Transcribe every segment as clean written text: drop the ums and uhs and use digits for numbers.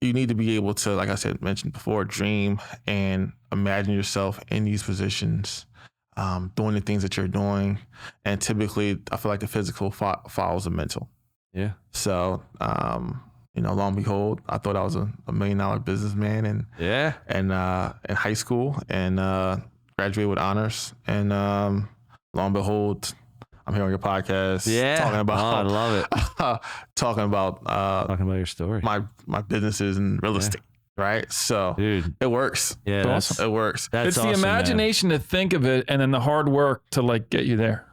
you need to be able to, like I said, mentioned before, dream and imagine yourself in these positions, doing the things that you're doing. And typically, I feel like the physical follows the mental. Yeah. So, lo and behold, I thought I was a $1 million businessman and in high school and graduated with honors. And lo and behold, I'm here on your podcast. Talking about, I love it. talking about your story. My businesses and real estate. Right. So dude, it works. Yeah, that's awesome. It works. It's awesome, the imagination to think of it and then the hard work to like get you there.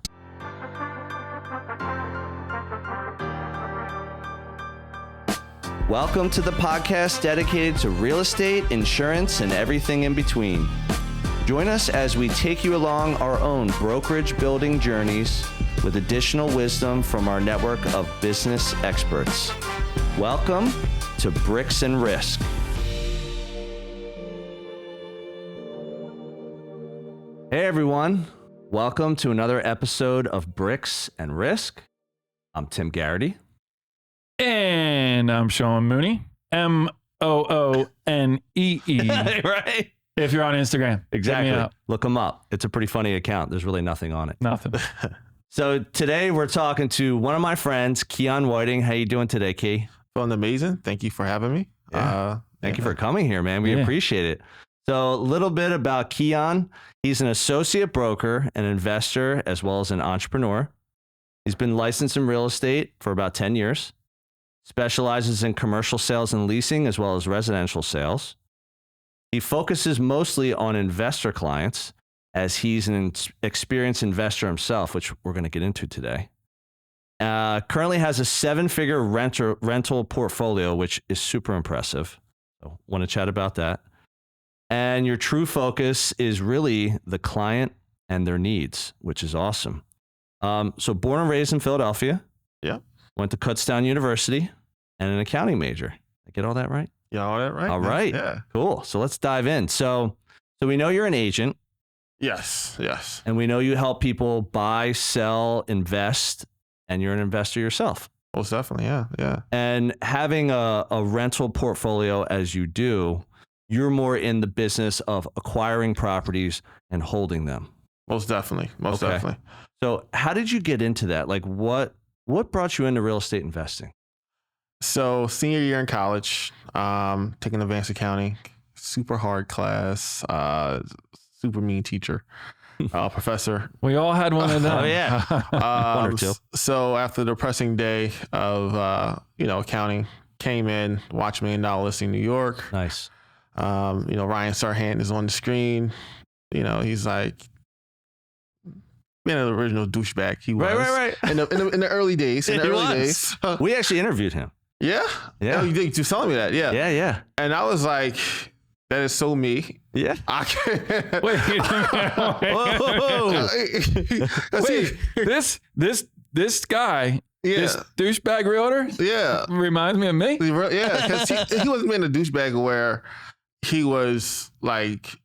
Welcome to the podcast dedicated to real estate, insurance, and everything in between. Join us as we take you along our own brokerage building journeys with additional wisdom from our network of business experts. Welcome to Bricks and Risk. Hey everyone, welcome to another episode of Bricks and Risk. I'm Tim Garrity. And I'm Sean Mooney, Moonee. Right? If you're on Instagram. Exactly. Look them up. It's a pretty funny account. There's really nothing on it. Nothing. So today we're talking to one of my friends, Keyon Whiting. How you doing today, Key? Feeling amazing. Thank you for having me. Thank you for coming here, man. We appreciate it. So a little bit about Keyon. He's an associate broker, an investor, as well as an entrepreneur. He's been licensed in real estate for about 10 years. Specializes in commercial sales and leasing, as well as residential sales. He focuses mostly on investor clients, as he's an experienced investor himself, which we're going to get into today. Currently has a 7-figure rental portfolio, which is super impressive. So want to chat about that. And your true focus is really the client and their needs, which is awesome. So born and raised in Philadelphia. Yeah. Went to Kutztown University and an accounting major. I get all that right? Yeah, all that right. All right. Yeah. Cool. So let's dive in. So we know you're an agent. Yes. And we know you help people buy, sell, invest, and you're an investor yourself. Most definitely. Yeah. And having a rental portfolio as you do, you're more in the business of acquiring properties and holding them. Most definitely. Definitely. So how did you get into that? Like what brought you into real estate investing? So senior year in college, taking advanced accounting, super hard class, super mean teacher, professor. We all had one of them. Oh yeah, one or two. So after the depressing day of accounting, came in, watched $1 Million Listing New York. Nice. Ryan Sarhant is on the screen. He's like, being an original douchebag. He was right. In the early days. We actually interviewed him. Yeah. Oh, you did. You telling me that? Yeah. Yeah. And I was like, that is so me. Yeah. I can't. Wait. Wait. This guy. Yeah. This douchebag realtor. Yeah. Reminds me of me. Yeah. Because he wasn't being a douchebag where he was like,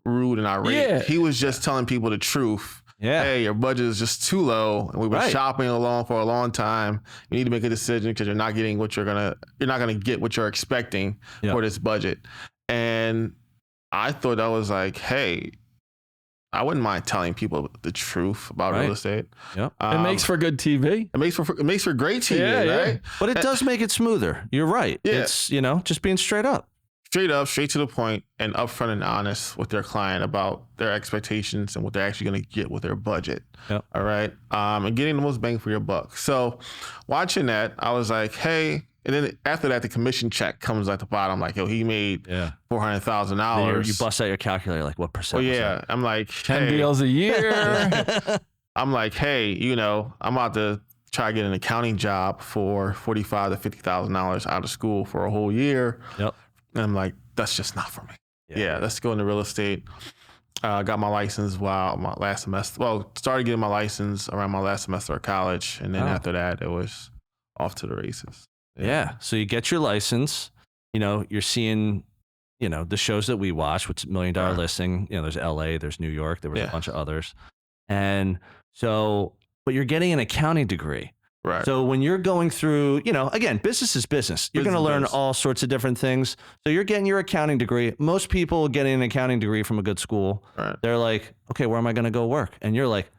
rude and irate. Yeah. He was just telling people the truth. Yeah. Hey, your budget is just too low, and we've been shopping along for a long time. You need to make a decision because you're not getting what you're not gonna get what you're expecting for this budget. And I thought that was like, hey, I wouldn't mind telling people the truth about real estate. Yep. It makes for good TV. It makes for great TV, right? But it does make it smoother. You're right. Yeah. It's just being straight up. Straight up, straight to the point, and upfront and honest with their client about their expectations and what they're actually going to get with their budget. Yep. All right. And getting the most bang for your buck. So watching that, I was like, hey, and then after that, the commission check comes at the bottom. Like, yo, he made $400,000. You bust out your calculator, like what percent? Oh, yeah. I'm like, 10 deals a year. I'm like, hey, I'm about to try to get an accounting job for $45,000 to $50,000 out of school for a whole year. Yep. And I'm like, that's just not for me. Yeah, let's go into real estate. Got my license while my last semester. Well, started getting my license around my last semester of college. And then after that, it was off to the races. Yeah. So you get your license, you're seeing, the shows that we watch, which $1 Million Listing, there's LA, there's New York, there was a bunch of others. And so, but you're getting an accounting degree. Right. So when you're going through, again, business is business. You're going to learn all sorts of different things. So you're getting your accounting degree. Most people getting an accounting degree from a good school, they're like, okay, where am I going to go work? And you're like,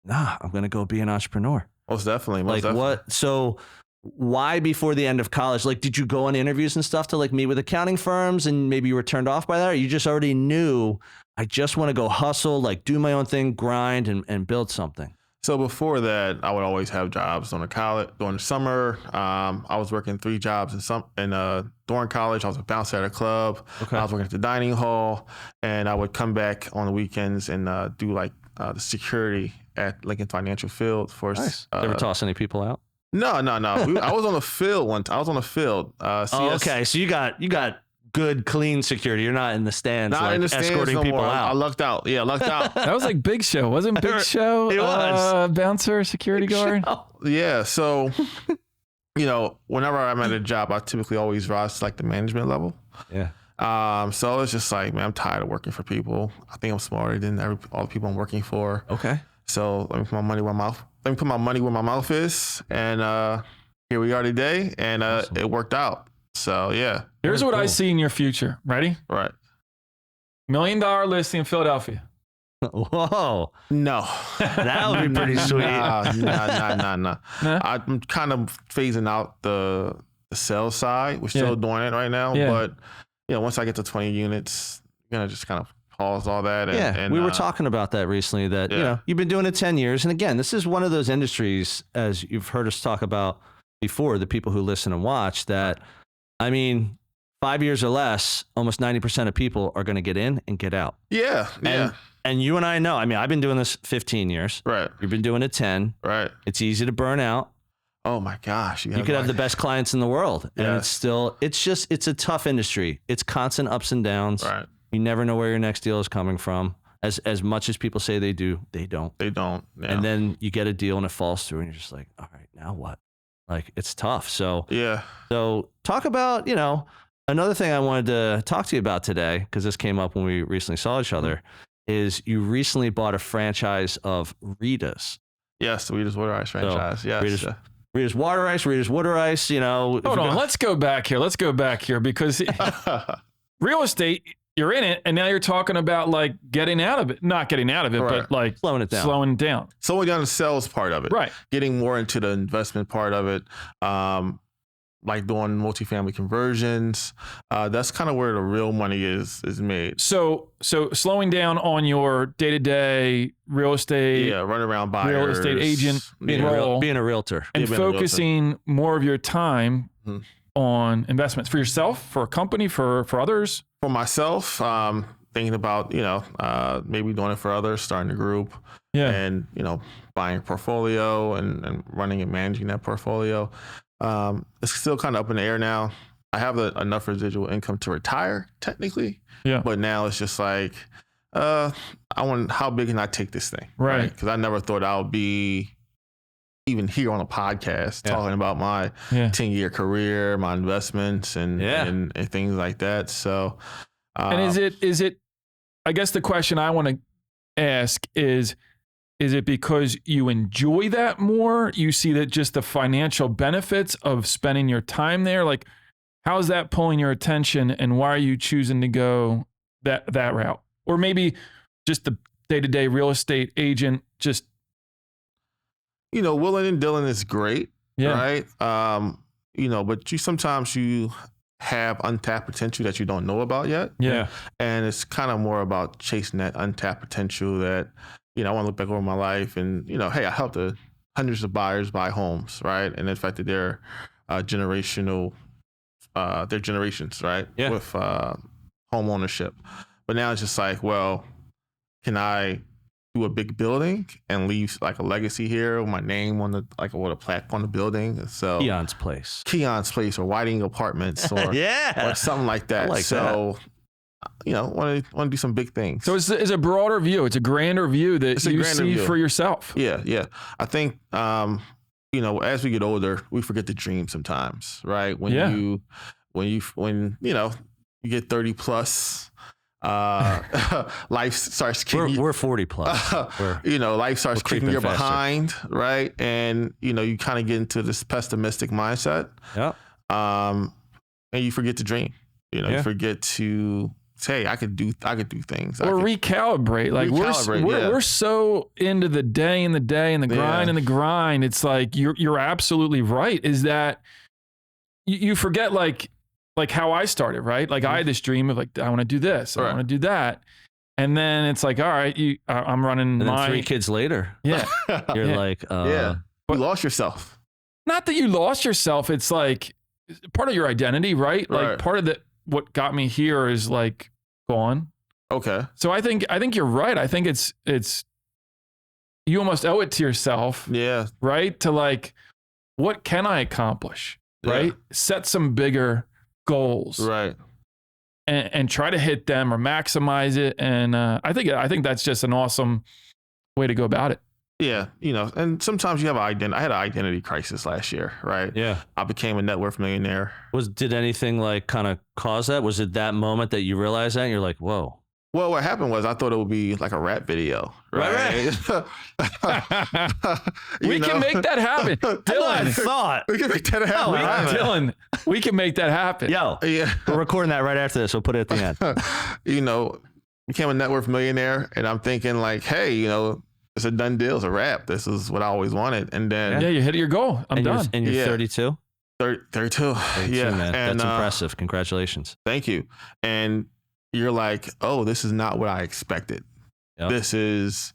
nah, I'm going to go be an entrepreneur. Most definitely. What? So why before the end of college? Like, did you go on interviews and stuff to like meet with accounting firms and maybe you were turned off by that? Or you just already knew, I just want to go hustle, like do my own thing, grind and build something? So before that, I would always have jobs during the summer. I was working 3 jobs during college. I was a bouncer at a club. Okay. I was working at the dining hall, and I would come back on the weekends and do like the security at Lincoln Financial Field for. Nice. Ever toss any people out? No. I was on the field once. I was on the field. Okay. So you got good, clean security. You're not in the stands, not like in the stands escorting no people more. out. I lucked out. Yeah, lucked out. That was like Big Show. Wasn't Big Show It was. bouncer, security guard? Yeah. So, whenever I'm at a job, I typically always rise to like the management level. Yeah. So it's just like, man, I'm tired of working for people. I think I'm smarter than all the people I'm working for. Okay. So let me put my money where my mouth is. And here we are today. And Awesome. It worked out. So yeah. Here's what I cool. see in your future. Ready? Right. $1 million listing in Philadelphia. Whoa. No. That would be pretty sweet. Nah. Nah? I'm kind of phasing out the sales side. We're still doing it right now. Yeah. But once I get to 20 units, just kind of pause all that. And we were talking about that recently that, you've been doing it 10 years. And again, this is one of those industries, as you've heard us talk about before, the people who listen and watch, that, 5 years or less, almost 90% of people are going to get in and get out. Yeah. And you and I know, I've been doing this 15 years. Right. You've been doing it 10. Right. It's easy to burn out. Oh my gosh. You could have the best clients in the world. And Yes. it's a tough industry. It's constant ups and downs. Right. You never know where your next deal is coming from. As much as people say they do, they don't. They don't. Yeah. And then you get a deal and it falls through and you're just like, all right, now what? Like, it's tough. So talk about, another thing I wanted to talk to you about today, because this came up when we recently saw each other, is you recently bought a franchise of Rita's. Yes, the Rita's Water Ice franchise. Yes. Rita's Water Ice, Rita's Water Ice, Hold on, let's go back here because real estate, you're in it, and now you're talking about like getting out of it. Not getting out of it, Right. but like slowing it down. Slowing down. Slowing down the sales part of it. Right. Getting more into the investment part of it. Like doing multifamily conversions. That's kind of where the real money is made. So slowing down on your day-to-day real estate, Yeah, run around buyers. real estate agent role, Being a realtor. and being a realtor. focusing more of your time Mhm. on investments for yourself, for a company, for others. For myself, thinking about, maybe doing it for others, starting a group. Yeah. And, buying a portfolio and running and managing that portfolio. It's still kind of up in the air now. I have enough residual income to retire technically. Yeah. But now it's just like, how big can I take this thing? Right. Because I never thought I would be even here on a podcast talking about my 10-year career, my investments and things like that. So, And is it, I guess the question I want to ask is it because you enjoy that more? You see that just the financial benefits of spending your time there? Like, how's that pulling your attention, and why are you choosing to go that route? Or maybe just the day-to-day real estate agent, just... willing and dealing is great, Yeah. right? But sometimes you have untapped potential that you don't know about yet. Yeah. And it's kind of more about chasing that untapped potential that, I want to look back over my life and, hey, I helped hundreds of buyers buy homes, right? And the fact that they're generational, they're generations, right? Yeah. With home ownership. But now it's just like, well, can I do a big building and leave like a legacy here with my name on with a plaque on the building? So Keyon's Place or Whiting Apartments or or something like that. I like so want to do some big things. So it's a broader view. It's a grander view that you see for yourself. Yeah. I think as we get older, we forget to dream sometimes, right? When you get 30 plus, life starts kicking We're 40 plus. Life starts kicking creeping you faster. behind, right? And you kind of get into this pessimistic mindset. Yeah. And you forget to dream. You forget to say, I could do things. Or recalibrate. Like we're so into the day and the day and the grind and the grind. It's like you're absolutely right. Is that you forget like how I started, right? Like I had this dream of like, I want to do this, I want to do that. And then it's like, all right, I'm running and then 3 kids later. Yeah. You're like, but you lost yourself. Not that you lost yourself. It's like part of your identity, right? Like part of what got me here is like gone. Okay. So I think you're right. I think it's you almost owe it to yourself. Yeah. Right? To like, what can I accomplish? Right? Yeah. Set some bigger goals. Right. And try to hit them or maximize it. And I think that's just an awesome way to go about it. Yeah, and sometimes you have I had an identity crisis last year, right? Yeah. I became a net worth millionaire. Did anything like kind of cause that? Was it that moment that you realized that and you're like, whoa? Well, what happened was I thought it would be like a rap video, right? We can make that happen. Dylan, we can make that happen. Dylan, we can make that happen. Yo, we're recording that right after this. We'll put it at the end. Became a net worth millionaire, and I'm thinking like, hey, it's a done deal. It's a wrap. This is what I always wanted. And then you hit your goal. I'm done. And you're 32? 32. Yeah, man. And, that's impressive. Congratulations. Thank you. And you're like, oh, this is not what I expected. Yep. This is,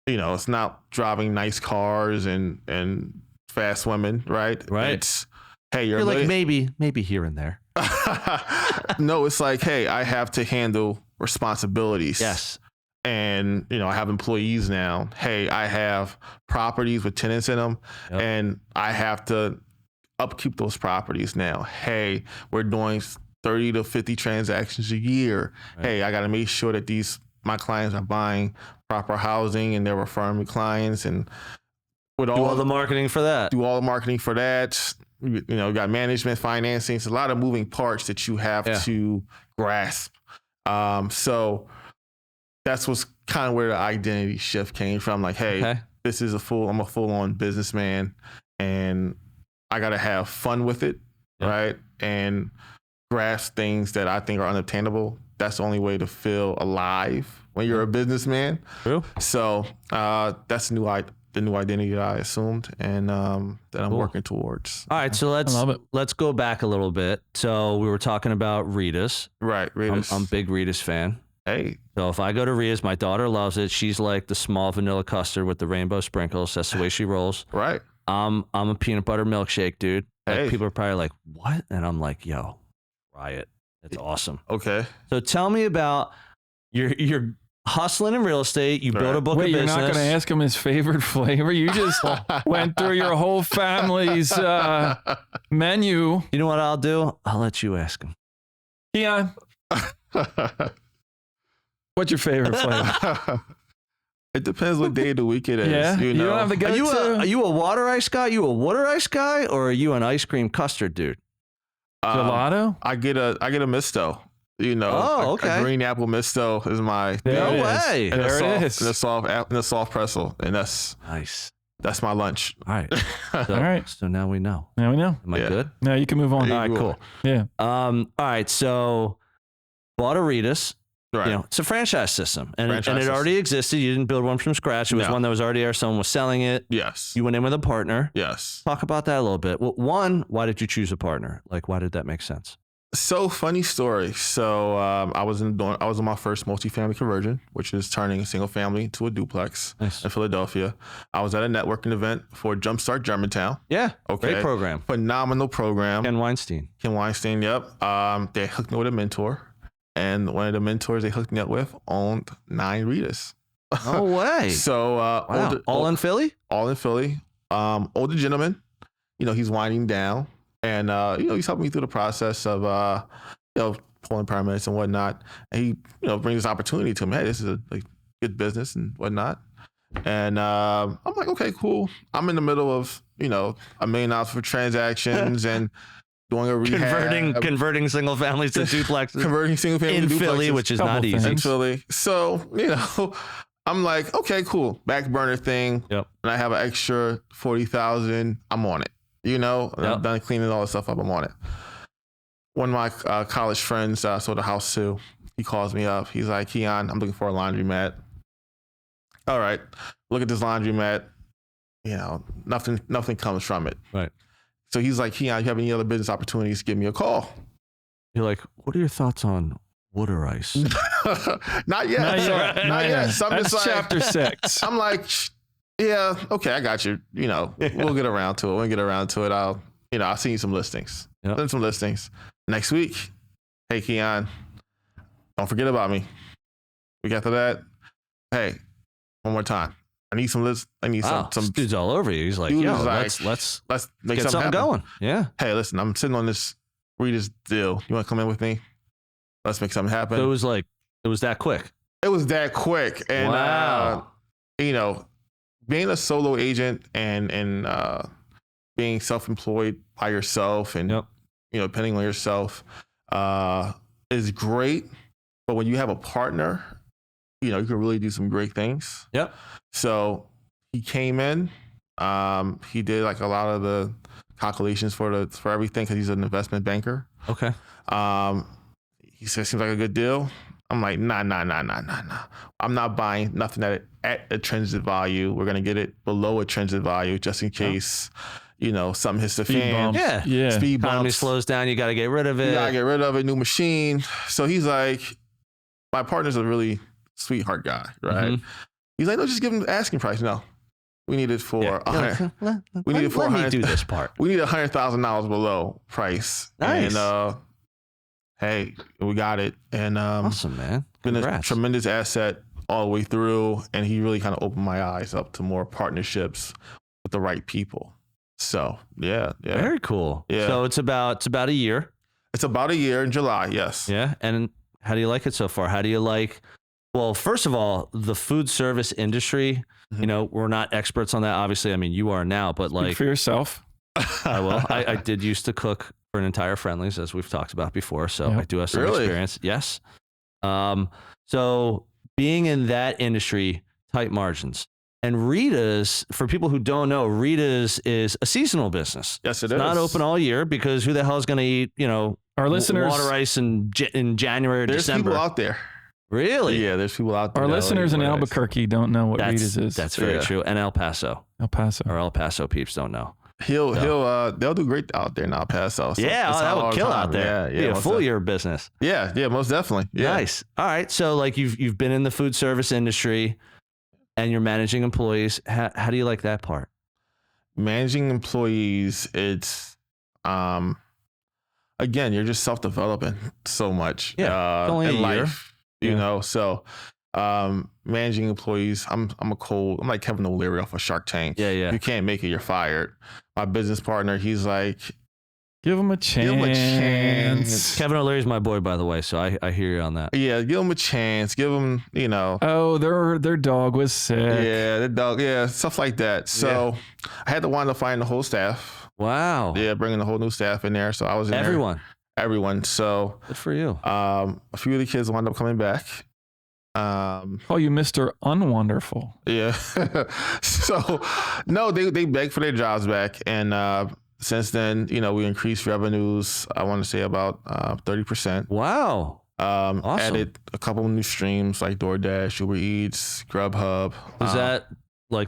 it's not driving nice cars and fast women, right? Right. It's, hey, you're like maybe here and there. No, it's like, hey, I have to handle responsibilities. Yes. And, I have employees now. Hey, I have properties with tenants in them, and I have to upkeep those properties now. Hey, we're doing 30 to 50 transactions a year. Right. Hey, I got to make sure that my clients are buying proper housing and they're referring me clients, and do all the marketing for that. You got management, financing. It's a lot of moving parts that you have to grasp. So that's what's kind of where the identity shift came from. Like, hey, I'm a full-on businessman, and I got to have fun with it, right? And grasp things that I think are unobtainable. That's the only way to feel alive when you're a businessman. True. So that's the new identity that I assumed, and that I'm working towards. All right, so let's go back a little bit. So we were talking about Rita's. Right, Rita's. I'm a big Rita's fan. Hey. So if I go to Rita's, my daughter loves it. She's like the small vanilla custard with the rainbow sprinkles. That's the way she rolls. Right. I'm a peanut butter milkshake, dude. Like, hey. People are probably like, what? And I'm like, yo, try it. It's awesome. Okay. So tell me about you're hustling in real estate. You built a book of business. You're not going to ask him his favorite flavor? You just went through your whole family's menu. You know what I'll do? I'll let you ask him. Keyon, what's your favorite flavor? It depends what day of the week it is. Yeah, you don't have to go Are you a water ice guy? You a water ice guy, or are you an ice cream custard dude? Gelato? I get a misto. A green apple misto is my. No way. And there it is. And a soft pretzel, and that's nice. That's my lunch. All right. All right. So now we know. Now we know. Am I good? Now you can move on. All right. Cool. Yeah. All right. So bought a Rita's. Right. It's a franchise system, and it already existed. You didn't build one from scratch. It was one that was already there. Someone was selling it. Yes. You went in with a partner. Yes. Talk about that a little bit. Well, one, why did you choose a partner? Like, why did that make sense? So funny story. So I was in my first multifamily conversion, which is turning a single family to a duplex in Philadelphia. I was at a networking event for Jumpstart Germantown. Yeah. Okay. Great program. Phenomenal program. Ken Weinstein. Yep. They hooked me with a mentor. And one of the mentors they hooked me up with owned 9 Ritas. No way. So wow. All in Philly? All in Philly. Older gentleman. He's winding down. And he's helping me through the process of pulling permits and whatnot. And he brings this opportunity to me. Hey, this is a good business and whatnot. And I'm like, okay, cool. I'm in the middle of $1 million for transactions and doing a rehab. Converting single families to duplexes. Converting single families in to duplexes. Philly, which is not easy. In Philly. So, I'm like, okay, cool. Back burner thing. Yep. And I have an extra 40,000. I'm on it. I'm done cleaning all the stuff up. I'm on it. One of my college friends sold a house too. He calls me up. He's like, Keyon, I'm looking for a laundromat. All right. Look at this laundromat. Nothing comes from it. Right. So he's like, Keyon, you have any other business opportunities? Give me a call. You're like, what are your thoughts on water ice? Not yet. Not yet. So That's like, chapter 6. I'm like, yeah, okay, I got you. We'll get around to it. When we get around to it, I'll send you some listings. Yep. Send some listings. Next week, hey, Keyon, don't forget about me. Week after that, hey, one more time. I need some lists. I need some. This dude's all over you. He's like, let's make get something going. Yeah. Hey, listen, I'm sitting on this Rita's deal. You want to come in with me? Let's make something happen. So it was that quick. It was that quick. And, wow. Being a solo agent and being self-employed by yourself and, depending on yourself is great. But when you have a partner, you can really do some great things. Yep. So he came in. He did like a lot of the calculations for everything because he's an investment banker. Okay. He said, seems like a good deal. I'm like, nah. I'm not buying nothing at a transit value. We're going to get it below a transit value just in case, something hits the fan. Yeah. Speed bumps. Economy slows down. You got to get rid of it. You got to get rid of it. New machine. So he's like, my partner's a really sweetheart guy, right? Mm-hmm. He's like, no, just give him the asking price. No, we need it for we need it for let me do this part. We need $100,000 below price. Nice. And hey, we got it. And awesome, man. Congrats. Been a tremendous asset all the way through, and he really kind of opened my eyes up to more partnerships with the right people. So yeah. Very cool. Yeah. So it's about a year. It's about a year in July. Yes. Yeah. And how do you like it so far? How do you like? Well, first of all, the food service industry, we're not experts on that. Obviously, I mean, you are now, but Speak for yourself. I will. I did used to cook for an entire Friendly's, as we've talked about before. So I do have some experience. Yes. So being in that industry, tight margins. And Rita's, for people who don't know, Rita's is a seasonal business. Yes, it it's is. Not open all year because who the hell is going to eat, our listeners, water ice in January or December? There's people out there. Really? Yeah, there's people out there. Our listeners in Albuquerque don't know what Rita's is. That's very true. And El Paso. Our El Paso peeps don't know. They'll do great out there in El Paso. So that would kill out there. Yeah, a full year of business. Yeah, most definitely. Yeah. Nice. All right. So like you've been in the food service industry and you're managing employees. How do you like that part? Managing employees, it's again, you're just self-developing so much in life. So managing employees, I'm like Kevin O'Leary off of Shark Tank. Yeah. If you can't make it, you're fired. My business partner, he's like, give him a chance. Kevin O'Leary's my boy, by the way, so I hear you on that. Yeah, give him a chance. Give him, Oh, their dog was sick. Yeah, the dog. Yeah, stuff like that. So I had to wind up finding the whole staff. Wow. Yeah, bringing the whole new staff in there. So I was in everyone. So good for you. A few of the kids wound up coming back. Call you Mr. Unwonderful. Yeah. So no, they begged for their jobs back, and since then, we increased revenues. I want to say about 30%. Wow. Awesome. Added a couple of new streams like DoorDash, Uber Eats, Grubhub. Does that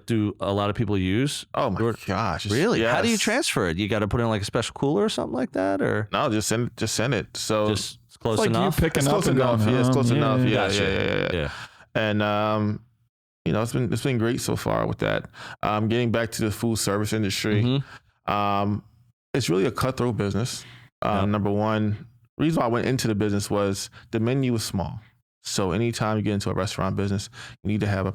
do a lot of people use? Oh my gosh! Really? Yes. How do you transfer it? You got to put in like a special cooler or something like that, or no? Just send it. So just close like enough. You picking it's up close enough. Yeah, it's close enough. Yeah. And it's been great so far with that. Getting back to the food service industry, it's really a cutthroat business. Number one, reason why I went into the business was the menu was small. So anytime you get into a restaurant business, you need to have a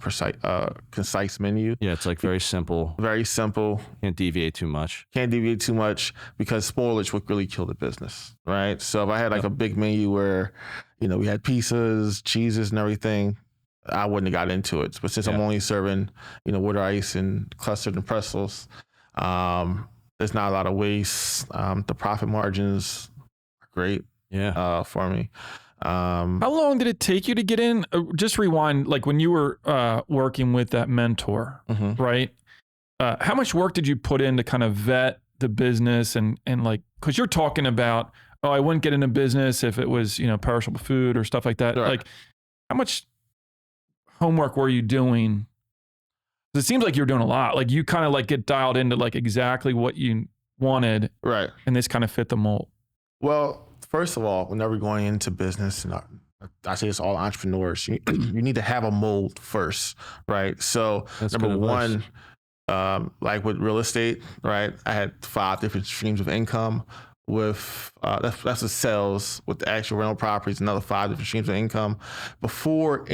concise menu. Yeah, it's like very simple. Very simple. Can't deviate too much because spoilage would really kill the business, right? So if I had like a big menu where, we had pizzas, cheeses and everything, I wouldn't have got into it. But since I'm only serving, water ice and clustered and pretzels, then There's not a lot of waste. The profit margins are great. Yeah. For me. How long did it take you to get in? Just rewind, like when you were working with that mentor, right? How much work did you put in to kind of vet the business and like, because you're talking about, I wouldn't get into business if it was, perishable food or stuff like that. Right. Like, how much homework were you doing? It seems like you're doing a lot. Like you kind of like get dialed into like exactly what you wanted. Right. And this kind of fit the mold. Well, first of all, whenever going into business, and I say it's all entrepreneurs, you need to have a mold first, right? So That's number one, like with real estate, right? I had 5 different streams of income with, that's the sales, with the actual rental properties, another 5 different streams of income. Before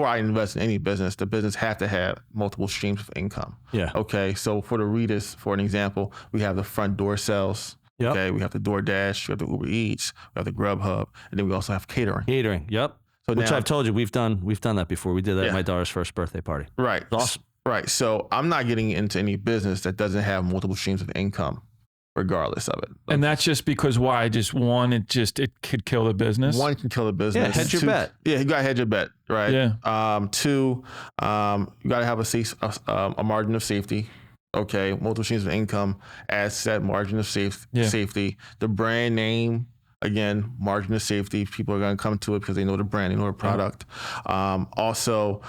I invest in any business, the business have to have multiple streams of income. Yeah. Okay. So for the Ritas, for an example, we have the front door sales. Yep. Okay. We have the DoorDash, we have the Uber Eats, we have the Grubhub, and then we also have catering. Yep. So Which now, I've told you we've done that before. We did that at my daughter's first birthday party. Right. It's awesome. Right. So I'm not getting into any business that doesn't have multiple streams of income, regardless of it. And that's just because why? Just one, it could kill the business. One can kill the business. Yeah, hedge your bet. Yeah, you gotta hedge your bet, right? Yeah. 2, you gotta have a margin of safety. Okay, multiple streams of income, asset, margin of safety. The brand name, again, margin of safety. People are gonna come to it because they know the brand, they know the product. Also,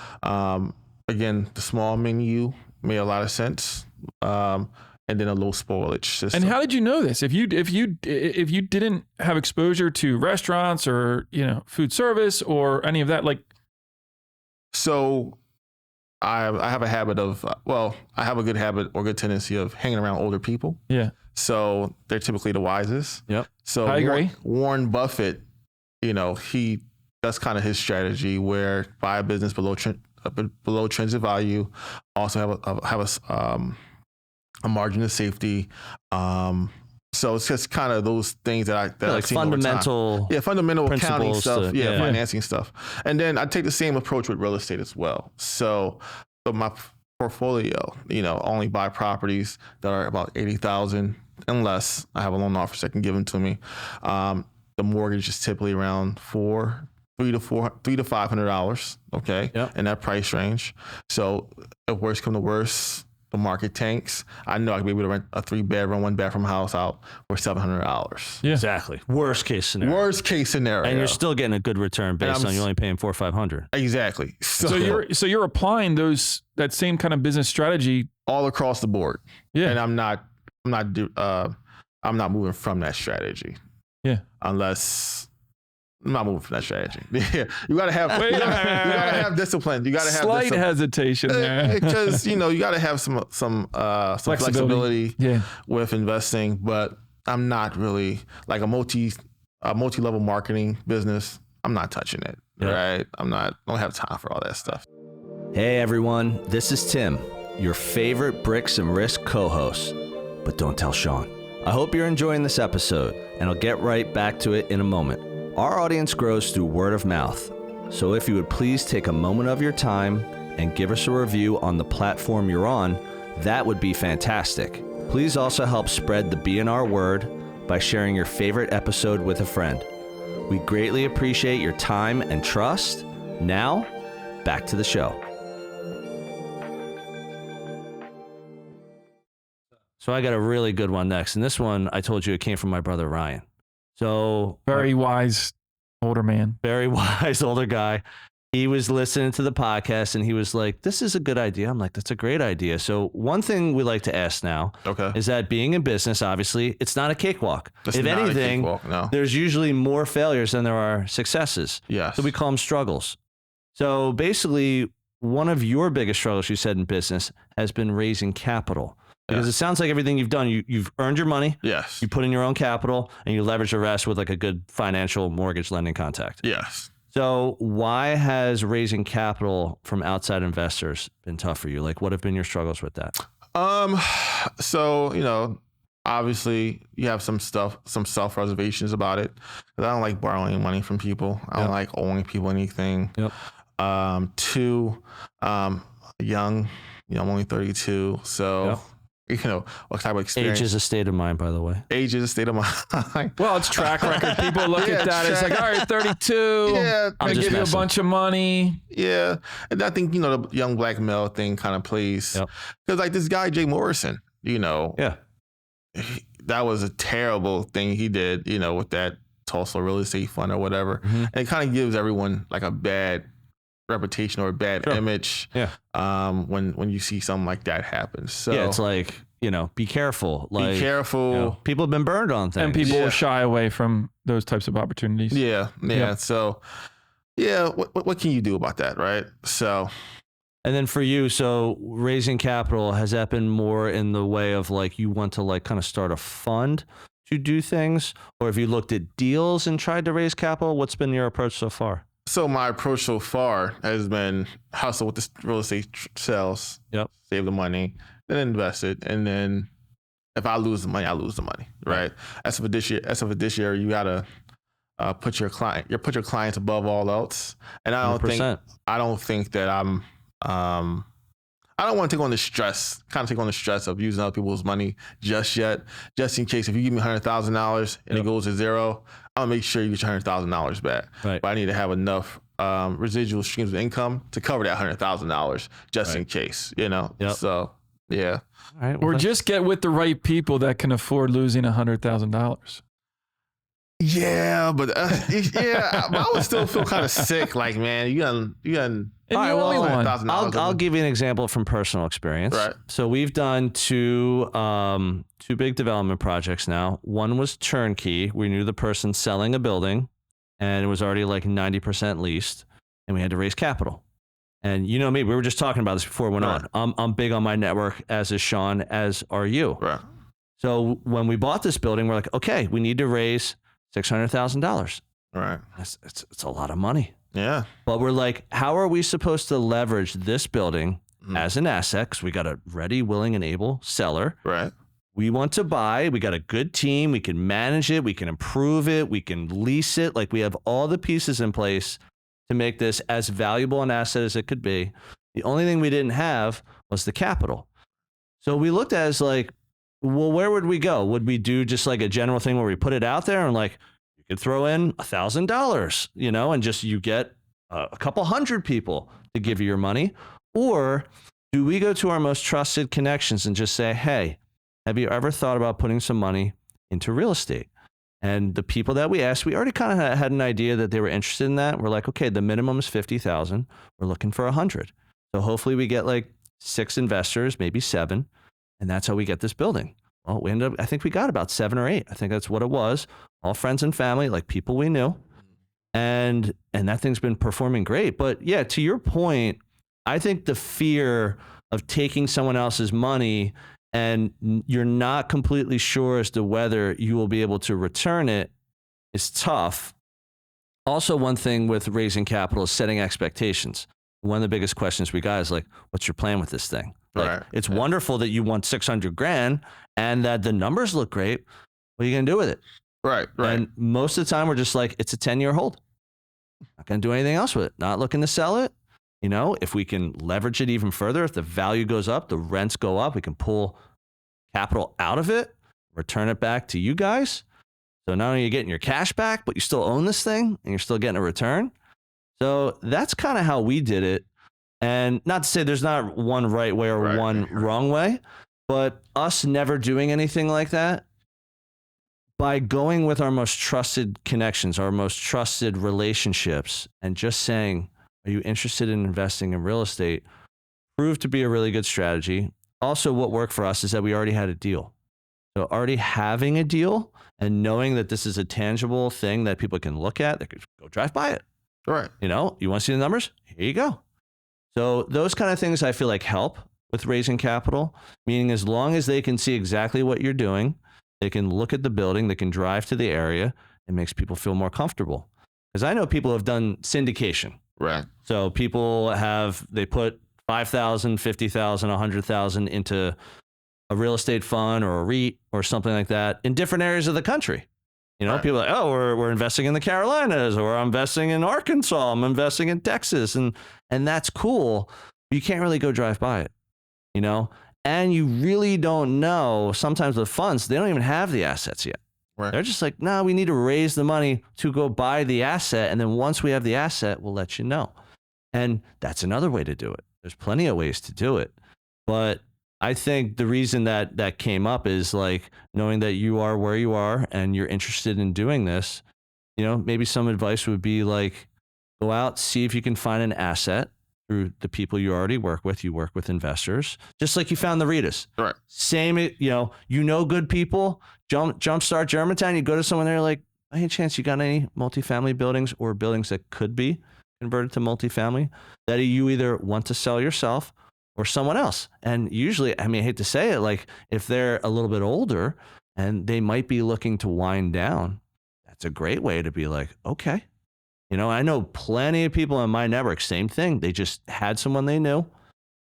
again, the small menu made a lot of sense. And then a low spoilage system. And how did you know this? If you didn't have exposure to restaurants or food service or any of that, like. So, I have a habit of I have a good habit or good tendency of hanging around older people. Yeah. So they're typically the wisest. Yep. So I agree. Warren Buffett, that's kind of his strategy, where buy a business below intrinsic value, also have a margin of safety. So it's just kind of those things that I've like seen fundamental, fundamental accounting stuff, to, financing stuff. And then I take the same approach with real estate as well. So my portfolio, only buy properties that are about 80,000 unless I have a loan officer that can give them to me. The mortgage is typically around $300 to $500. Okay, in that price range. So if worst come to worst, the market tanks, I know I could be able to rent a 3-bedroom, 1-bathroom house out for $700. Yeah, exactly. Worst case scenario. And you're still getting a good return based on you only paying $400 or $500. Exactly. So you're applying that same kind of business strategy all across the board. Yeah. And I'm not moving from that strategy. Yeah. Unless I'm not moving from that strategy. Yeah, you gotta have discipline. You gotta have slight hesitation there because you gotta have some flexibility with investing. But I'm not really like a multi-level marketing business. I'm not touching it. Right? Don't have time for all that stuff. Hey everyone, this is Tim, your favorite Bricks and Risk co-host. But don't tell Sean. I hope you're enjoying this episode, and I'll get right back to it in a moment. Our audience grows through word of mouth, so if you would please take a moment of your time and give us a review on the platform you're on, that would be fantastic. Please also help spread the BNR word by sharing your favorite episode with a friend. We greatly appreciate your time and trust. Now, back to the show. So I got a really good one next, and this one, I told you it came from my brother Ryan. So very wise older man, very wise older guy. He was listening to the podcast and he was like, this is a good idea. I'm like, that's a great idea. So one thing we like to ask now is that being in business, obviously, it's not a cakewalk. If anything, there's usually more failures than there are successes. Yes. So we call them struggles. So basically, one of your biggest struggles, you said, in business has been raising capital. Because it sounds like everything you've done, you've earned your money. Yes. You put in your own capital and you leverage the rest with like a good financial mortgage lending contact. Yes. So why has raising capital from outside investors been tough for you? Like, what have been your struggles with that? So, obviously you have some self-reservations about it. 'Cause I don't like borrowing money from people. I don't like owing people anything. Yep. 2, young, I'm only 32. So what type of experience. Age is a state of mind, by the way. Age is a state of mind. Well, it's track record. People look at that. It's like, all right, 32. Yeah, I give you a bunch of money. Yeah, and I think the young black male thing kind of plays because like this guy Jay Morrison, that was a terrible thing he did, with that Tulsa real estate fund or whatever, and it kind of gives everyone like a bad reputation or a bad image. When you see something like that happen. So it's like, be careful. Like, be careful. People have been burned on things. And people will shy away from those types of opportunities. Yeah. So, what can you do about that, right? So, and then for you, so raising capital, has that been more in the way of like you want to like kind of start a fund to do things? Or have you looked at deals and tried to raise capital? What's been your approach so far? So my approach so far has been hustle with the real estate sales, save the money, then invest it, and then if I lose the money, I lose the money, right? As a fiduciary, you gotta put your clients above all else. And I don't 100%. think that I don't want to take on the stress of using other people's money just yet. Just in case if you give me $100,000 and it goes to zero, I'll make sure you get your $100,000 back. Right. But I need to have enough residual streams of income to cover that $100,000 just in case, So, yeah. All right, or just get with the right people that can afford losing $100,000. Yeah, but I would still feel kind of sick. Like, man, you got. All right, well, I'll give you an example from personal experience. Right. So we've done two big development projects now. One was turnkey. We knew the person selling a building, and it was already like 90% leased, and we had to raise capital. And you know me, we were just talking about this before we went on. I'm big on my network, as is Sean, as are you. Right. So when we bought this building, we're like, okay, we need to raise $600,000. Right. It's a lot of money. Yeah. But we're like, how are we supposed to leverage this building as an asset? Because we got a ready, willing, and able seller. Right. We want to buy. We got a good team. We can manage it. We can improve it. We can lease it. Like, we have all the pieces in place to make this as valuable an asset as it could be. The only thing we didn't have was the capital. So we looked at it as like, well, where would we go? Would we do just like a general thing where we put it out there and like, you could throw in $1,000, and just you get a couple hundred people to give you your money? Or do we go to our most trusted connections and just say, hey, have you ever thought about putting some money into real estate? And the people that we asked, we already kind of had an idea that they were interested in that. We're like, okay, the minimum is 50,000. We're looking for 100. So hopefully we get like 6 investors, maybe 7. And that's how we get this building. Well, we ended up, I think we got about 7 or 8. I think that's what it was. All friends and family, like people we knew. And that thing's been performing great. But yeah, to your point, I think the fear of taking someone else's money and you're not completely sure as to whether you will be able to return it is tough. Also, one thing with raising capital is setting expectations. One of the biggest questions we got is like, what's your plan with this thing? Like, it's wonderful that you want $600,000 and that the numbers look great. What are you going to do with it? Right. And most of the time we're just like, it's a 10-year hold. Not going to do anything else with it. Not looking to sell it. If we can leverage it even further, if the value goes up, the rents go up, we can pull capital out of it, return it back to you guys. So not only are you getting your cash back, but you still own this thing and you're still getting a return. So that's kind of how we did it. And not to say there's not one right way or one wrong way, but us never doing anything like that, by going with our most trusted connections, our most trusted relationships, and just saying, are you interested in investing in real estate, proved to be a really good strategy. Also, what worked for us is that we already had a deal. So already having a deal and knowing that this is a tangible thing that people can look at, they could go drive by it. Right. You want to see the numbers? Here you go. So those kind of things I feel like help with raising capital, meaning as long as they can see exactly what you're doing, they can look at the building, they can drive to the area, it makes people feel more comfortable. Because I know people have done syndication. Right. So people they put 5,000, 50,000, 100,000 into a real estate fund or a REIT or something like that in different areas of the country. People are like, oh, we're investing in the Carolinas, or I'm investing in Arkansas, I'm investing in Texas. And that's cool. But you can't really go drive by it, And you really don't know, sometimes with funds, they don't even have the assets yet. Right. They're just like, no, we need to raise the money to go buy the asset. And then once we have the asset, we'll let you know. And that's another way to do it. There's plenty of ways to do it. But I think the reason that came up is like knowing that you are where you are and you're interested in doing this, maybe some advice would be like, go out, see if you can find an asset through the people you already work with. You work with investors, just like you found the Ritas. Right. Same, good people, Jumpstart Germantown, you go to someone there like, any chance you got any multifamily buildings or buildings that could be converted to multifamily that you either want to sell yourself or someone else? And usually, I hate to say it, like if they're a little bit older and they might be looking to wind down, that's a great way to be like, okay. I know plenty of people in my network, same thing. They just had someone they knew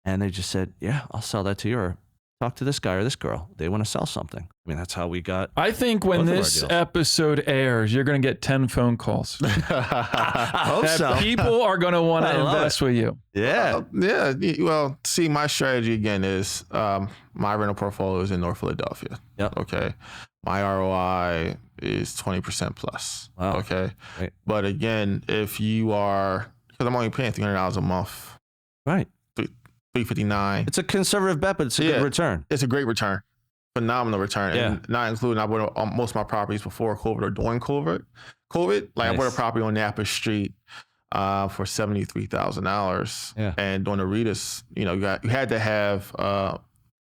and they just said, yeah, I'll sell that to you, or talk to this guy or this girl. They want to sell something. That's how we got. I think when this episode airs, you're going to get 10 phone calls. I hope so. People are going to want to invest with you. Yeah. Well, see, my strategy again is my rental portfolio is in North Philadelphia. Yep. Okay. My ROI is 20% plus. Wow. Okay. Right. But again, if you are, because I'm only paying $300 a month. Right. $359. It's a conservative bet, but it's a good return. It's a great return. Phenomenal return. Yeah. And not including, I bought most of my properties before COVID or during COVID. Like nice. I bought a property on Napa Street for $73,000. Yeah. And during the Ritas, you had to have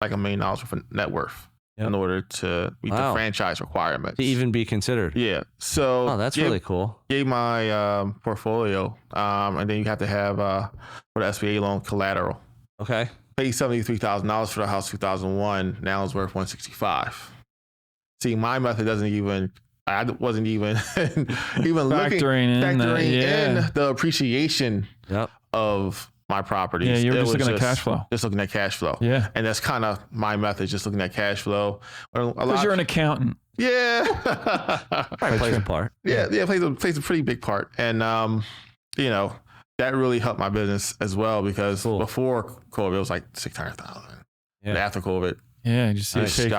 like $1 million worth of net worth. Yep. In order to meet the franchise requirements. To even be considered. Yeah. So that's really cool. Gave my portfolio, and then you have to have for the SBA loan collateral. Okay. Paid $73,000 for the house 2001. Now it's worth $165,000. See, my method doesn't even. I wasn't even factoring in the appreciation of my properties. Yeah, you're just looking at cash flow. Just looking at cash flow. Yeah. And that's kind of my method, just looking at cash flow. Because you're an accountant. Yeah. Probably plays a part. Yeah, plays a pretty big part. And, that really helped my business as well because before COVID, it was like 600,000. Yeah. And after COVID, just see it take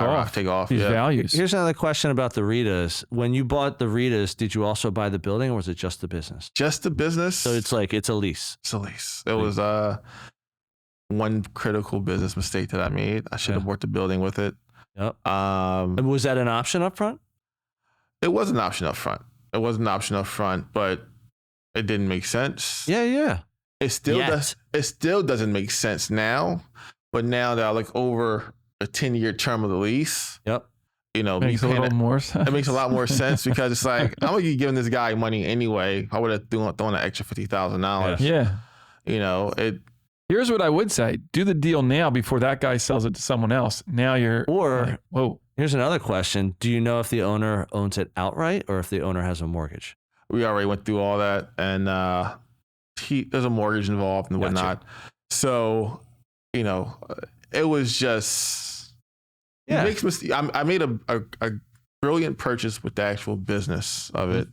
off. These values. Here's another question about the Ritas. When you bought the Ritas, did you also buy the building or was it just the business? Just the business. So it's a lease. It's a lease. It was one critical business mistake that I made. I should have bought the building with it. Yep. And was that an option up front? It was an option up front. But it didn't make sense. Yeah. It still does. It still doesn't make sense now. But now that I look over a 10-year term of the lease. Yep. Makes a little more sense. It makes a lot more sense because it's like, I'm going to be giving this guy money anyway. I would have thrown an extra $50,000. Yeah. Here's what I would say. Do the deal now before that guy sells it to someone else. Now whoa. Here's another question. Do you know if the owner owns it outright or if the owner has a mortgage? We already went through all that. And there's a mortgage involved and whatnot. So, it was just... Yeah. I made a brilliant purchase with the actual business of it,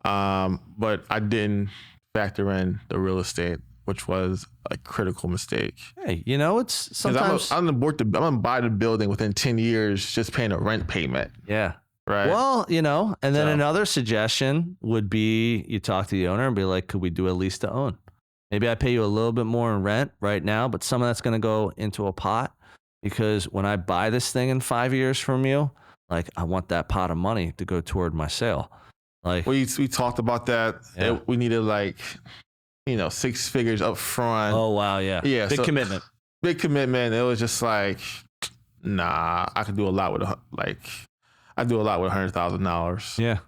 but I didn't factor in the real estate, which was a critical mistake. Hey, it's sometimes I'm gonna buy the building within 10 years, just paying a rent payment. Yeah. Right. Well, and then another suggestion would be you talk to the owner and be like, could we do a lease to own? Maybe I pay you a little bit more in rent right now, but some of that's going to go into a pot. Because when I buy this thing in 5 years from you, like I want that pot of money to go toward my sale. Like we talked about that. Yeah. We needed 6 figures up front. Oh wow, yeah. Big commitment. Big commitment. It was just like, nah, I could do a lot with $100,000. Yeah.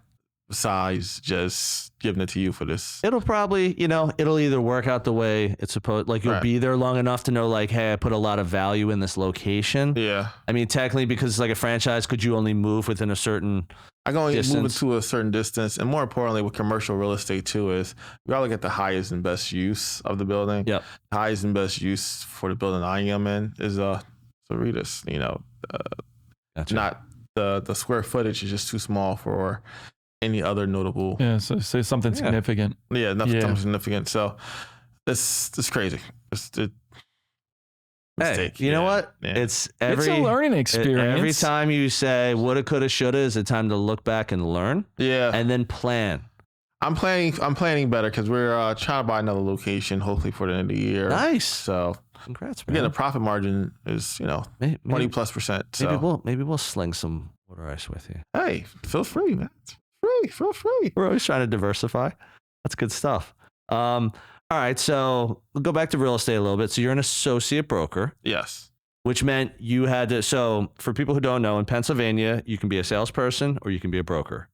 Besides just giving it to you for this. It'll probably, it'll either work out the way it's supposed, like you'll be there long enough to know like, hey, I put a lot of value in this location. Yeah. I mean, technically because it's like a franchise, could you only move within a certain I can only distance? Move it to a certain distance. And more importantly, with commercial real estate too is we gotta look at the highest and best use of the building. Yep. Highest and best use for the building I am in is Ritas, Gotcha. Not the square footage is just too small for any other notable. Yeah, so say something significant. Yeah, nothing significant. So it's crazy. mistake. You know what? Yeah. It's a learning experience. Every time you say woulda, coulda, shoulda is a time to look back and learn. Yeah. And then plan. I'm planning better because we're trying to buy another location, hopefully for the end of the year. Nice. So congrats, man. again, the profit margin is, 20+%. So Maybe we'll sling some water ice with you. hey, feel free, man. Feel free. We're always trying to diversify. That's good stuff. All right, so we'll go back to real estate a little bit. So you're an associate broker, Yes. which meant you had to. So for people who don't know, in Pennsylvania, you can be a salesperson or you can be a broker.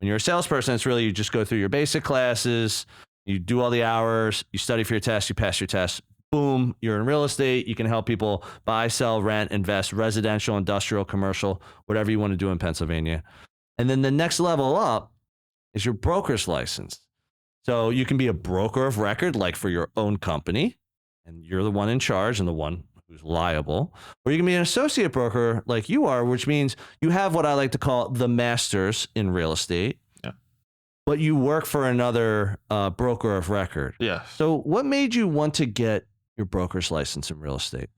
When you're a salesperson, it's really you just go through your basic classes, you do all the hours, you study for your test, you pass your test. Boom, you're in real estate. You can help people buy, sell, rent, invest, residential, industrial, commercial, whatever you want to do in Pennsylvania. And then the next level up is your broker's license. So you can be a broker of record, like for your own company, and you're the one in charge and the one who's liable. Or you can be an associate broker like you are, which means you have what I like to call the masters in real estate, but you work for another broker of record. Yeah. So what made you want to get your broker's license in real estate?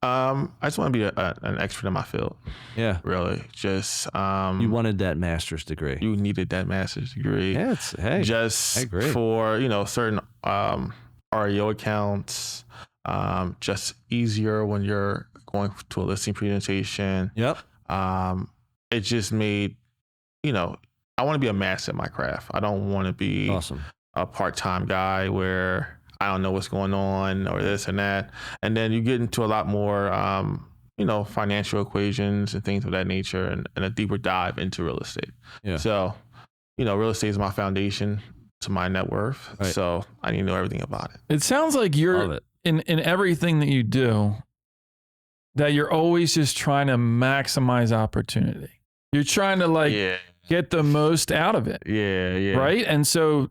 I just want to be an expert in my field. Yeah. Really. Just You wanted that master's degree. you needed that master's degree. Yeah, I just agree. for, certain REO accounts, just easier when you're going to a listing presentation. Yep. It just made, I want to be a master at my craft. I don't want to be Awesome. a part-time guy where I don't know what's going on or this and that. And then you get into a lot more, financial equations and things of that nature and a deeper dive into real estate. Yeah. So, real estate is my foundation to my net worth. Right. So I need to know everything about it. It sounds like you're in everything that you do, that you're always just trying to maximize opportunity. You're trying to get the most out of it. Yeah. Right. And so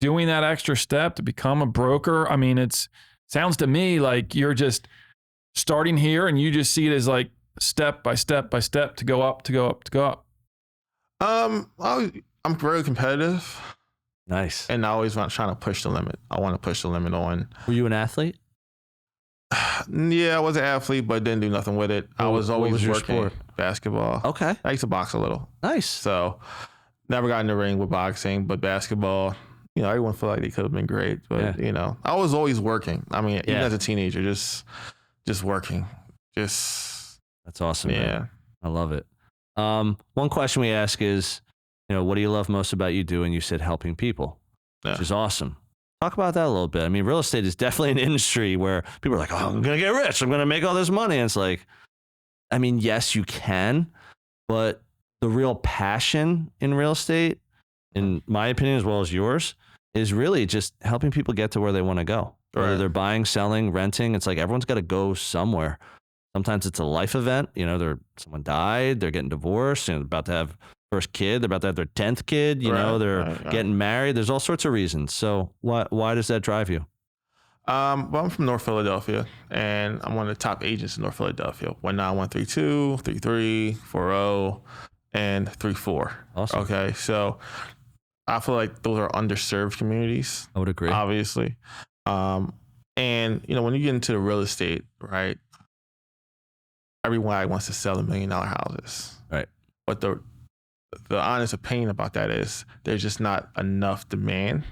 doing that extra step to become a broker, I mean, sounds to me like you're just starting here and you just see it as like step by step by step to go up, to go up, to go up. I'm very competitive. Nice. And I always want trying to push the limit. I want to push the limit on. Were you an athlete? Yeah, I was an athlete, but didn't do nothing with it. I was always working basketball. Okay. I used to box a little. Nice. So never got in the ring with boxing, but basketball, everyone felt like they could have been great. But, I was always working. I mean, even as a teenager, just working. That's awesome. Yeah. Man. I love it. One question we ask is, what do you love most about you doing? You said helping people, which is awesome. Talk about that a little bit. I mean, real estate is definitely an industry where people are like, oh, I'm going to get rich. I'm going to make all this money. And it's like, I mean, yes, you can, but the real passion in real estate, in my opinion, as well as yours, is really just helping people get to where they want to go. Right. Whether they're buying, selling, renting, it's like everyone's got to go somewhere. Sometimes it's a life event. Someone died, they're getting divorced, about to have first kid, they're about to have their 10th kid, they're getting married. There's all sorts of reasons. So why does that drive you? Well, I'm from North Philadelphia, and I'm one of the top agents in North Philadelphia. 19132, 33, 40, and 34. Awesome. Okay, so I feel like those are underserved communities. I would agree. Obviously. And, when you get into the real estate, right, everyone wants to sell $1 million houses. Right. But the honest opinion about that is there's just not enough demand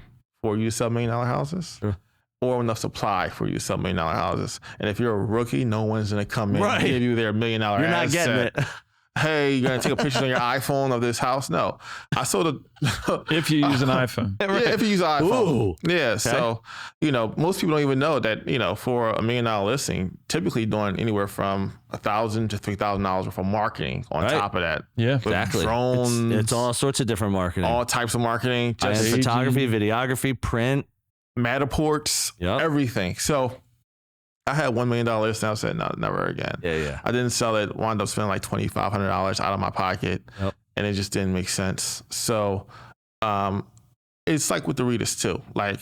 for you to sell $1 million houses. Sure. Or enough supply for you to sell $1 million houses. And if you're a rookie, no one's going to come in and give you their $1 million You're not getting it. Hey, you're going to take a picture on your iPhone of this house? No. I sold if you use an iPhone. Yeah, if you use an iPhone. Ooh. Yeah. Okay. So, most people don't even know that, for $1 million listing, typically doing anywhere from $1,000 to $3,000 worth of marketing on top of that. Yeah. Exactly. Drones. It's all sorts of different marketing. All types of marketing. Just photography, videography, print. Matterports, everything. So I had $1 million listing. I said, no, never again. Yeah. I didn't sell it. Wound up spending like $2,500 out of my pocket. Yep. And it just didn't make sense. So it's like with the Ritas too. Like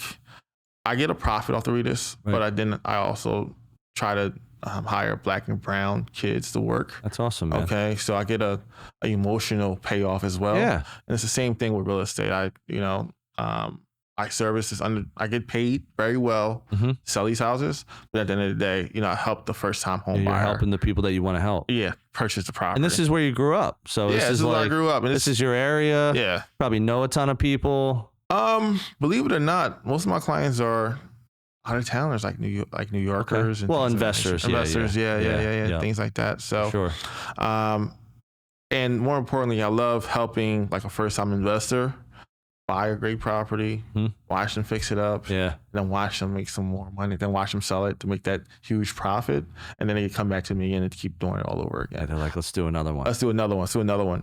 I get a profit off the Ritas, but I also try to hire Black and brown kids to work. That's awesome, man. Okay. So I get a emotional payoff as well. Yeah. And it's the same thing with real estate. I get paid very well, sell these houses, but at the end of the day, I help the first time home buyer. You're helping the people that you want to help. Yeah, purchase the property. And this is where you grew up. So this is where I grew up. And this is your area. Yeah. Probably know a ton of people. Believe it or not, most of my clients are out of towners, like New Yorkers. Okay. And investors. Yeah, things like that. So, sure. And more importantly, I love helping like a first time investor buy a great property, watch them fix it up, and then watch them make some more money, then watch them sell it to make that huge profit, and then they come back to me again and keep doing it all over again. Yeah, they're like, let's do another one.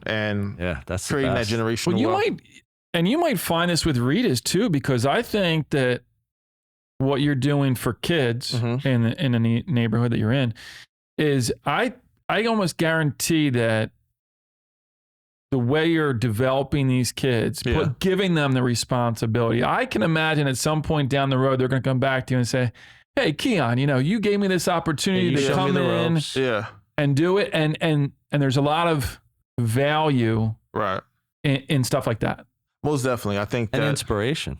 And that's creating that generational wealth. You might find this with Rita's too, because I think that what you're doing for kids in the neighborhood that you're in is I almost guarantee that the way you're developing these kids, giving them the responsibility. I can imagine at some point down the road, they're going to come back to you and say, hey, Keyon, you gave me this opportunity to come in and do it. And there's a lot of value in stuff like that. Most definitely. I think that. And inspiration.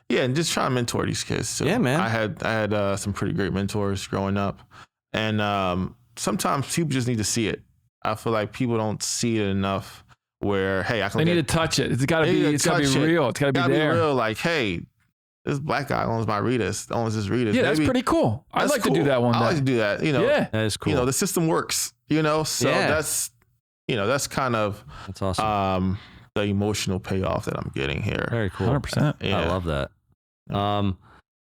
Yeah. And just try to mentor these kids too. Yeah, man. I had some pretty great mentors growing up. And sometimes people just need to see it. I feel like people don't see it enough. Where they need to touch it. It's got to be real. It's got to be there. Real. Like, hey, this black guy owns my Rita's. Owns his Rita's. Yeah, that's pretty cool. I'd like to do that one day. I like to do that. That is cool. The system works. So that's that's kind of that's awesome. The emotional payoff that I'm getting here. Very cool. 100%. Yeah. I love that. All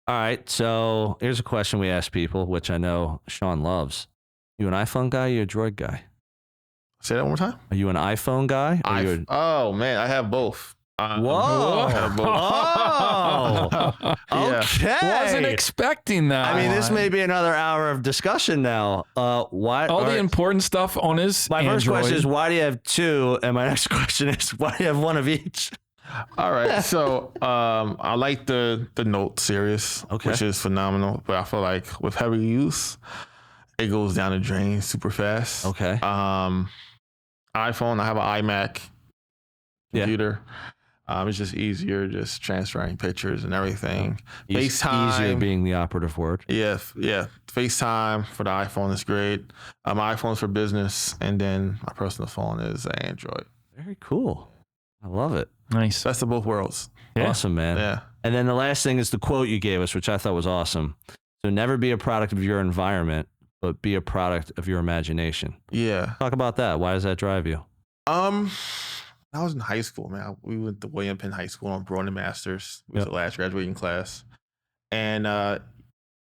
right. So here's a question we ask people, which I know Sean loves. You an iPhone guy? Or you a Droid guy? Say that one more time. Are you an iPhone guy? Oh man, I have both. Whoa! Okay. Wasn't expecting that. I mean, this may be another hour of discussion now. Why? All the important stuff on his My first question is, why do you have two? And my next question is, why do you have one of each? All right. So I like the Note series, which is phenomenal. But I feel like with heavy use, it goes down the drain super fast. Okay. iPhone, I have an iMac computer. It's just easier, just transferring pictures and everything. FaceTime. Easier being the operative word. Yeah. FaceTime for the iPhone is great. My iPhone's for business, and then my personal phone is Android. Very cool. I love it. Nice. Best of both worlds. Yeah. Awesome, man. Yeah. And then the last thing is the quote you gave us, which I thought was awesome. So never be a product of your environment, but be a product of your imagination. Yeah. Talk about that. Why does that drive you? I was in high school, man. We went to William Penn High School on Broad and Masters. We was the last graduating class. And,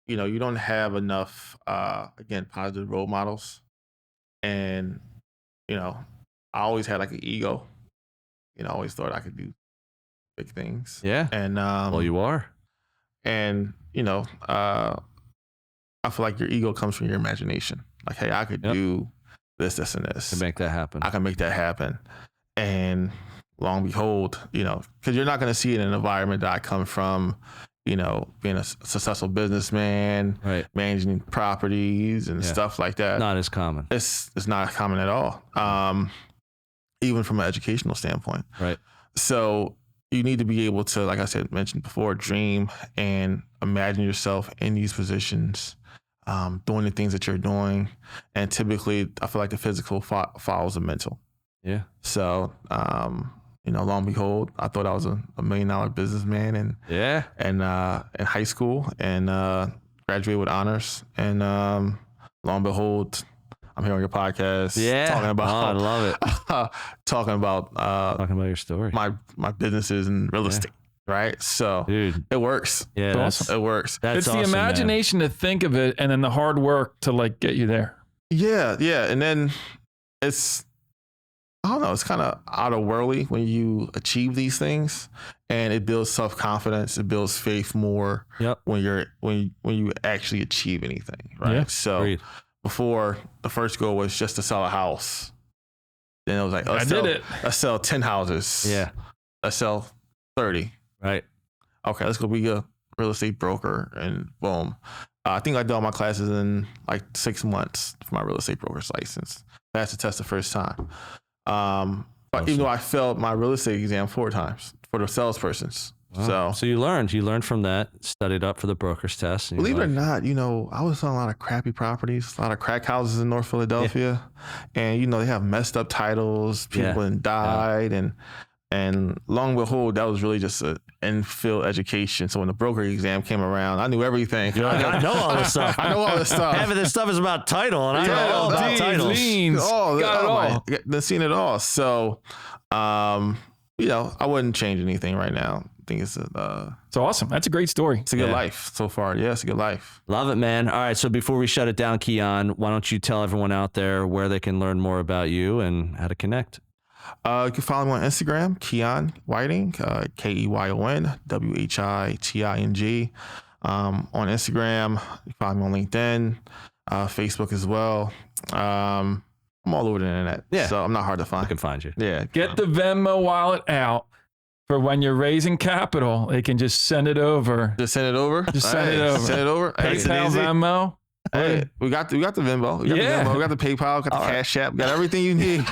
you don't have enough, positive role models. And, I always had like an ego. I always thought I could do big things. Yeah. And, well, you are. And, I feel like your ego comes from your imagination. Like, hey, I could do this, and this. To make that happen. I can make that happen. And long behold, because you're not going to see it in an environment that I come from, being a successful businessman, managing properties and stuff like that. Not as common. It's not common at all, even from an educational standpoint. Right. So you need to be able to, like I mentioned before, dream and imagine yourself in these positions, doing the things that you're doing. And typically, I feel like the physical follows the mental. Yeah. So, long behold, I thought I was a $1 million businessman and in high school and graduated with honors. And long behold, I'm here on your podcast. Yeah. Talking about, I love it. talking about your story. My businesses and real estate. Right. So it works. Yeah. Awesome. It works. It's the imagination to think of it and then the hard work to get you there. Yeah. Yeah. And then I don't know, it's kind of out of worldly when you achieve these things, and it builds self-confidence. It builds faith more when you actually achieve anything. Right. Yeah. So before, the first goal was just to sell a house. Then it was like, I sell 10 houses. Yeah. I sell 30. Right. Okay, let's go be a real estate broker, and boom. I think I did all my classes in like 6 months for my real estate broker's license. Passed the test the first time. But even though I failed my real estate exam 4 times for the salespersons, Wow. So you learned from that, studied up for the broker's test. Believe it or not, I was on a lot of crappy properties, a lot of crack houses in North Philadelphia. And, they have messed up titles, people died. And long and behold, that was really just an infill education. So when the broker exam came around, I knew everything. I know all this stuff. I know all this stuff. Half of this stuff is about title, and I know all about titles. Liens, got it all. They've seen it all. So, I wouldn't change anything right now. I think it's awesome. That's a great story. It's a good life so far. Yeah, it's a good life. Love it, man. All right, so before we shut it down, Keyon, why don't you tell everyone out there where they can learn more about you and how to connect? You can follow me on Instagram, Keyon Whiting, KEYON WHITING. On Instagram, you follow me on LinkedIn, Facebook as well. I'm all over the internet, so I'm not hard to find. I can find you. Yeah. Get the Venmo wallet out for when you're raising capital. They can just send it over. Just send it over. Send it over. PayPal, Venmo. Hey, we got the Venmo. We got the PayPal. We got the Cash App. We got everything you need.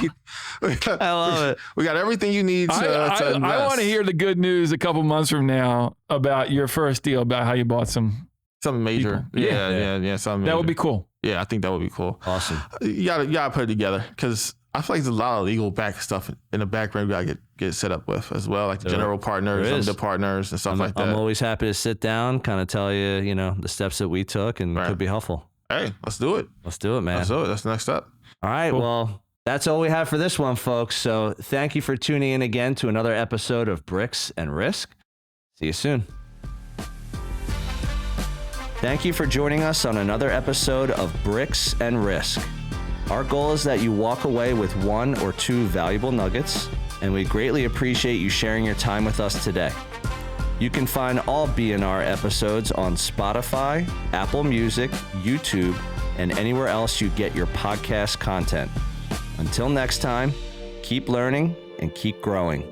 I love it. We got everything you need to invest. I want to hear the good news a couple months from now about your first deal, about how you bought something major. People. Yeah. Something major. That would be cool. Yeah, I think that would be cool. Awesome. You gotta put it together, because I feel like there's a lot of legal back stuff in the background we gotta get set up with as well, like the general partners, limited partners, and stuff like that. I'm always happy to sit down, kind of tell you, the steps that we took, and it could be helpful. Hey, let's do it. Let's do it, man. Let's do it. That's the next step. All right. Cool. Well, that's all we have for this one, folks. So thank you for tuning in again to another episode of Bricks and Risk. See you soon. Thank you for joining us on another episode of Bricks and Risk. Our goal is that you walk away with 1 or 2 valuable nuggets, and we greatly appreciate you sharing your time with us today. You can find all BNR episodes on Spotify, Apple Music, YouTube, and anywhere else you get your podcast content. Until next time, keep learning and keep growing.